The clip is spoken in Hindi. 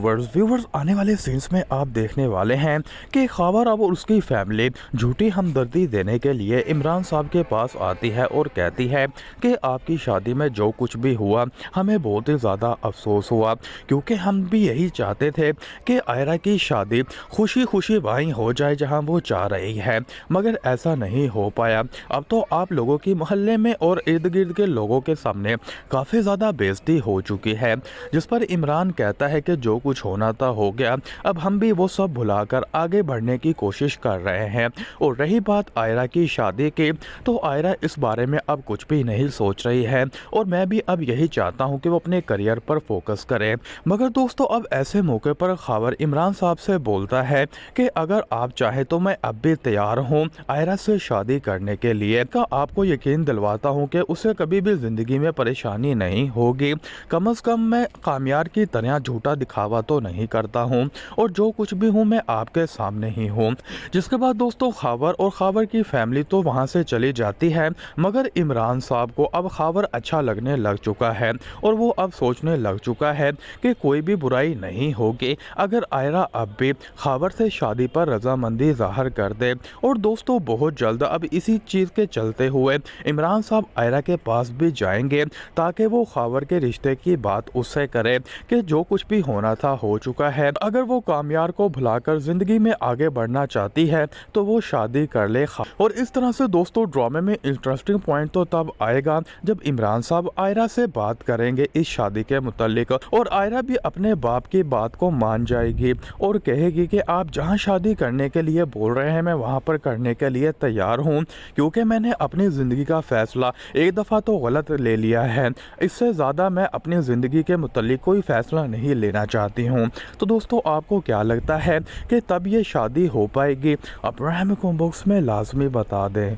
व्यूवर्स आने वाले सीन्स में आप देखने वाले हैं कि खबर अब और उसकी फैमिली झूठी हमदर्दी देने के लिए इमरान साहब के पास आती है और कहती है कि आपकी शादी में जो कुछ भी हुआ हमें बहुत ही ज़्यादा अफसोस हुआ, क्योंकि हम भी यही चाहते थे कि आयरा की शादी खुशी खुशी वहीं हो जाए जहां वो चाह रही है, मगर ऐसा नहीं हो पाया। अब तो आप लोगों की मोहल्ले में और इर्द गिर्द के लोगों के सामने काफ़ी ज़्यादा बेइज्जती हो चुकी है, जिस पर इमरान कहता है कि जो कुछ होना था हो गया, अब हम भी वो सब भुलाकर आगे बढ़ने की कोशिश कर रहे हैं। और रही बात आयरा की शादी की, तो आयरा इस बारे में अब कुछ भी नहीं सोच रही है और मैं भी अब यही चाहता हूं कि वो अपने करियर पर फोकस करे। मगर दोस्तों अब ऐसे मौके पर खबर इमरान साहब से बोलता है कि अगर आप चाहे तो मैं अब भी तैयार हूं आयरा से शादी करने के लिए। का आपको यकीन दिलवाता हूं कि उसे कभी भी जिंदगी में परेशानी नहीं होगी। कम से कम मैं कामयार की तरह झूठा दिखावा तो नहीं करता हूं और जो कुछ भी हूं मैं आपके सामने ही हूं। जिसके बाद दोस्तों खबर और खबर की फैमिली तो वहां से चली जाती है, मगर इमरान साहब को अब खबर अच्छा लगने लग चुका है और वो अब सोचने लग चुका है कि कोई भी बुराई नहीं होगी अगर आयरा अब भी खबर से शादी पर रजामंदी जाहिर कर दे। और दोस्तों बहुत जल्द अब इसी चीज़ के चलते हुए इमरान साहब आयरा के पास भी जाएंगे ताकि वो खबर के रिश्ते की बात उससे करे कि जो कुछ भी होना था हो चुका है। अगर वो कामयार को भुलाकर जिंदगी में आगे बढ़ना चाहती है तो वो शादी कर ले। और इस तरह से दोस्तों ड्रामे में इंटरेस्टिंग पॉइंट तो तब आएगा जब इमरान साहब आयरा से बात करेंगे इस शादी के मुतालिक, और आयरा भी अपने बाप की बात को मान जाएगी और कहेगी कि आप जहां शादी करने के लिए बोल रहे हैं मैं वहां पर करने के लिए तैयार हूं, क्योंकि मैंने अपनी ज़िंदगी का फैसला एक दफ़ा तो गलत ले लिया है, इससे ज़्यादा मैं अपनी ज़िंदगी के मुतालिक कोई फैसला नहीं लेना चाहती हूँ। तो दोस्तों आपको क्या लगता है कि तब ये शादी हो पाएगी? अपना हमें कमेंट बॉक्स में लाजमी बता दें।